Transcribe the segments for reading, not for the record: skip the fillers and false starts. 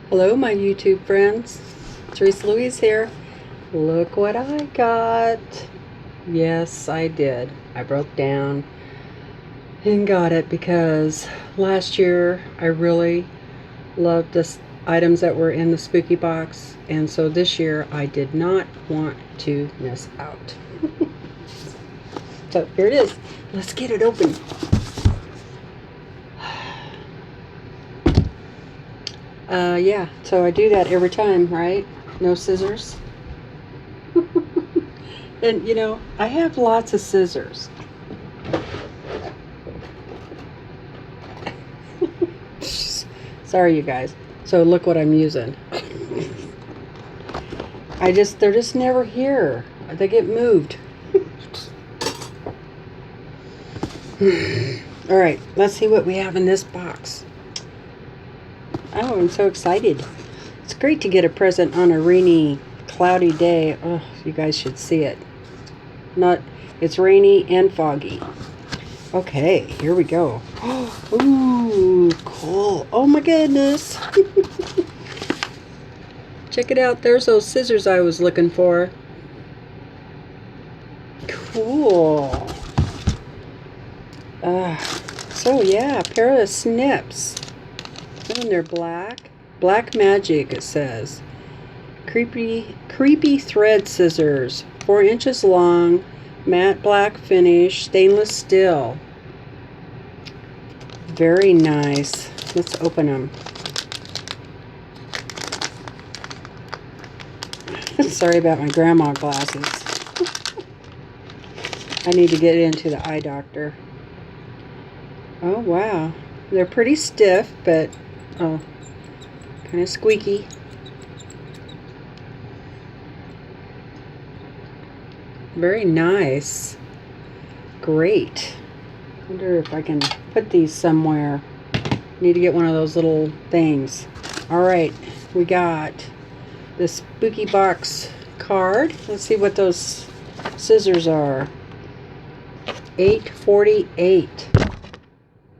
Hello, my YouTube friends. Teresa Louise here. Look what I got. Yes, I did. I broke down and got it because last year I really loved the items that were in the spooky box, and so this year I did not want to miss out. So here it is. Let's get it open. Yeah, so I do that every time, right? No scissors. And you know, I have lots of scissors. Sorry, you guys. So look what I'm using. They're just never here. They get moved. All right, let's see what we have in this box. Oh, I'm so excited. It's great to get a present on a rainy, cloudy day. Oh, you guys should see it. It's rainy and foggy. Okay, here we go. Ooh, cool. Oh my goodness. Check it out. There's those scissors I was looking for. Cool. So yeah, a pair of snips. Oh, and they're black. Black magic, it says. Creepy thread scissors. 4 inches long. Matte black finish. Stainless steel. Very nice. Let's open them. Sorry about my grandma glasses. I need to get into the eye doctor. Oh, wow. They're pretty stiff, but, oh, kind of squeaky. Very nice. Great. Wonder if I can put these somewhere. Need to get one of those little things. All right, we got the spooky box card. Let's see what those scissors are. $8.48.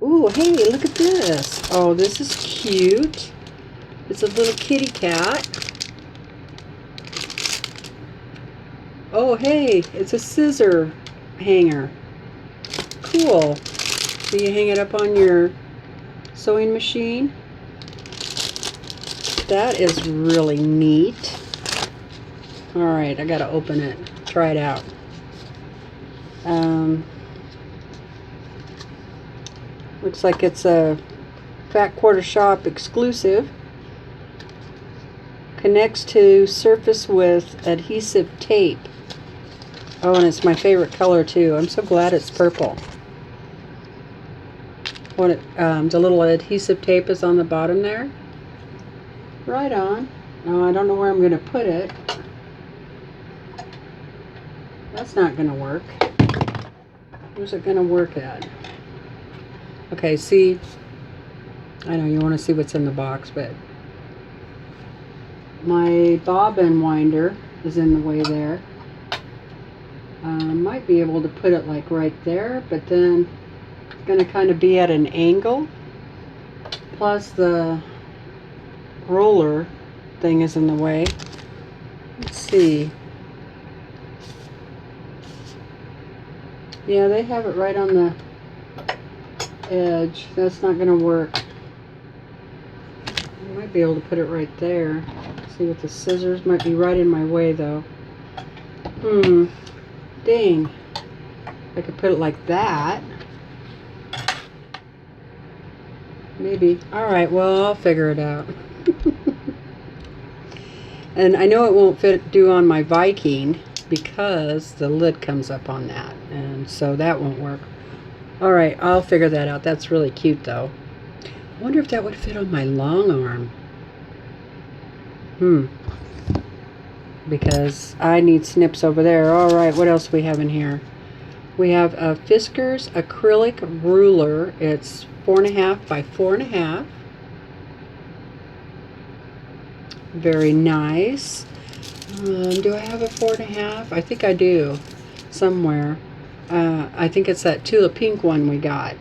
Ooh, hey, look at this. Oh, this is cute. It's a little kitty cat. Oh, hey, it's a scissor hanger. Cool. So you hang it up on your sewing machine. That is really neat. Alright, I gotta open it. Try it out. Looks like it's a Fat Quarter Shop exclusive. Connects to surface with adhesive tape. Oh, and it's my favorite color too. I'm so glad it's purple. The little adhesive tape is on the bottom there. Right on. Oh, I don't know where I'm going to put it. That's not going to work. Where's it going to work at? Okay, see, I know you want to see what's in the box, but my bobbin winder is in the way there. Might be able to put it like right there, but then it's going to kind of be at an angle. Plus the roller thing is in the way. Let's see. Yeah, they have it right on the edge. That's not going to work. I might be able to put it right there. See, with the scissors, might be right in my way though. Dang. I could put it like that. Maybe. Alright, well, I'll figure it out. And I know it won't do on my Viking because the lid comes up on that. And so that won't work. Alright, I'll figure that out. That's really cute though. I wonder if that would fit on my long arm. Because I need snips over there. Alright, what else do we have in here? We have a Fisker's acrylic ruler. It's 4.5 by 4.5. Very nice. Do I have a 4.5? I think I do. Somewhere. I think it's that Tula Pink one we got.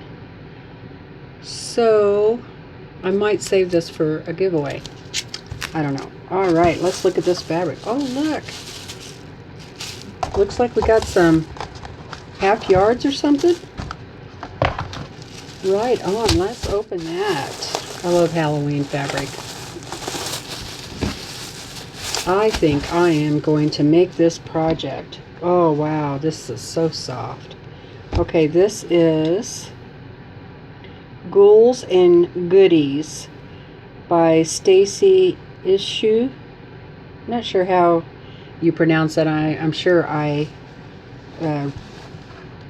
So, I might save this for a giveaway. I don't know. All right, let's look at this fabric. Oh, look. Looks like we got some half yards or something. Right on. Let's open that. I love Halloween fabric. I think I am going to make this project. Oh, wow. This is so soft. Okay, this is Ghouls and Goodies by Stacy Issue. Not sure how you pronounce that. I'm sure I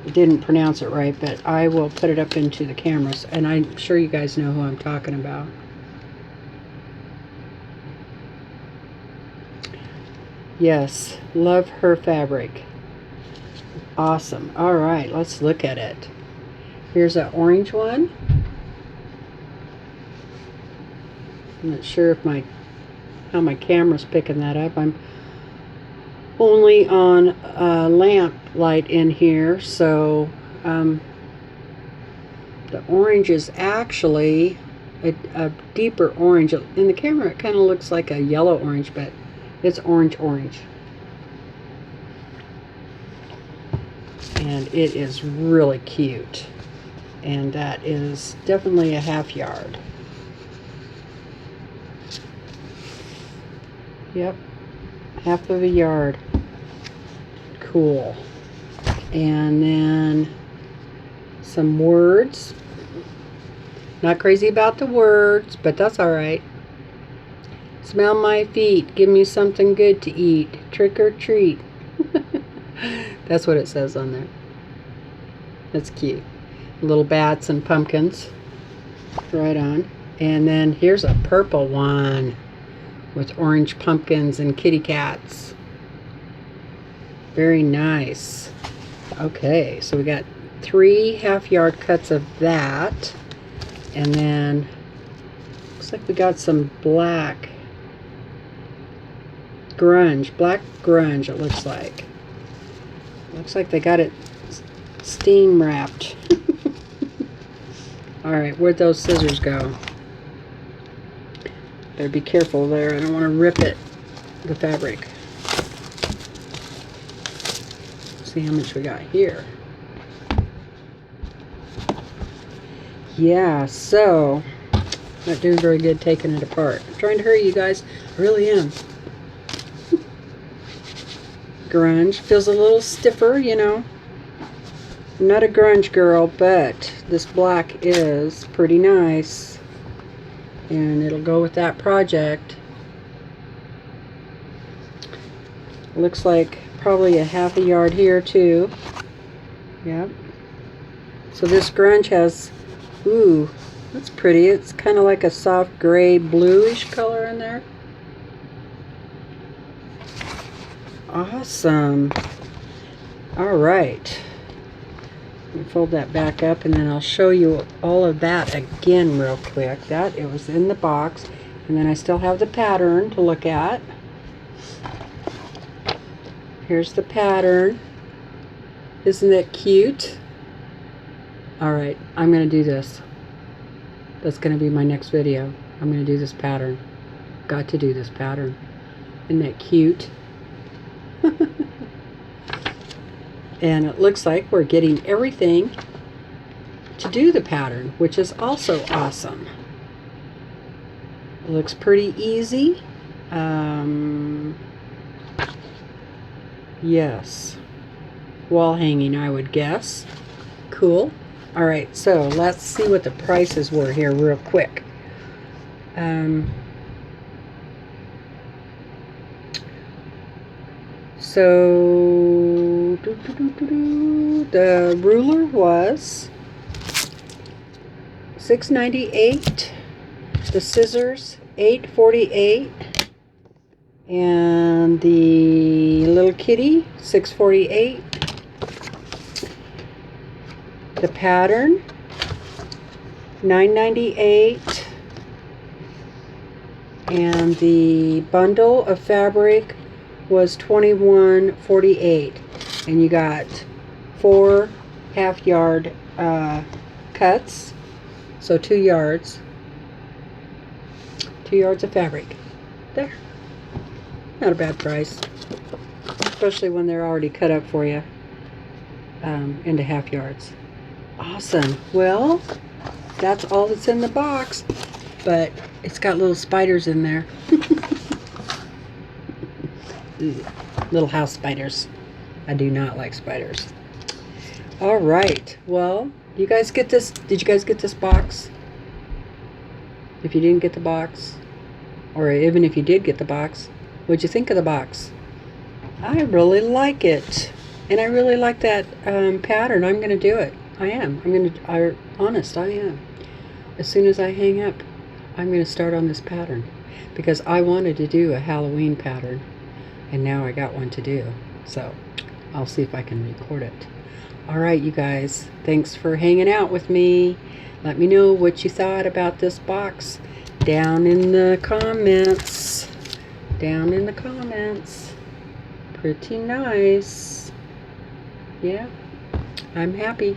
didn't pronounce it right, but I will put it up into the cameras, and I'm sure you guys know who I'm talking about. Yes, love her fabric. Awesome. All right, let's look at it. Here's an orange one. I'm not sure if how my camera's picking that up. I'm only on a lamp light in here, so the orange is actually a deeper orange. In the camera it kind of looks like a yellow orange, but it's orange. And it is really cute. And that is definitely a half yard. Yep, half of a yard. Cool. And then some words. Not crazy about the words, but that's alright. Smell my feet, give me something good to eat, trick or treat. That's what it says on there. That's cute. Little bats and pumpkins. Right on. And then here's a purple one with orange pumpkins and kitty cats. Very nice. Okay, so we got 3 half-yard cuts of that. And then looks like we got some black grunge. Black grunge, it looks like. Looks like they got it steam wrapped. Alright, where'd those scissors go? Better be careful there. I don't want to rip the fabric. See how much we got here. Yeah, so not doing very good taking it apart. I'm trying to hurry, you guys. I really am. Grunge feels a little stiffer, you know. I'm not a grunge girl, but this black is pretty nice. And it'll go with that project. Looks like probably a half a yard here too. Yep. So this grunge has, ooh, that's pretty. It's kind of like a soft gray bluish color in there. Awesome. All right. Let me fold that back up, and then I'll show you all of that again real quick. That it was in the box, and then I still have the pattern to look at. Here's the pattern. Isn't it cute? All right, I'm going to do this. That's going to be my next video. I'm going to do this pattern. Got to do this pattern. Isn't that cute? And it looks like we're getting everything to do the pattern, which is also awesome. It looks pretty easy. Yes. Wall hanging, I would guess. Cool. Alright, so let's see what the prices were here real quick. So the ruler was $6.98. The scissors $8.48, and the little kitty $6.48. The pattern $9.98, and the bundle of fabric was $21.48, and you got 4 half-yard cuts, so 2 yards. 2 yards of fabric. There. Not a bad price. Especially when they're already cut up for you into half yards. Awesome. Well, that's all that's in the box. But it's got little spiders in there. Little house spiders. I do not like spiders. All right. Well, you guys get this? Did you guys get this box? If you didn't get the box, or even if you did get the box, what'd you think of the box? I really like it, and I really like that pattern. I'm going to do it. I am. Honest, I am. As soon as I hang up, I'm going to start on this pattern because I wanted to do a Halloween pattern, and now I got one to do. So I'll see if I can record it. All right, you guys. Thanks for hanging out with me. Let me know what you thought about this box down in the comments. Down in the comments. Pretty nice. Yeah, I'm happy.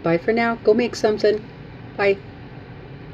Bye for now. Go make something. Bye.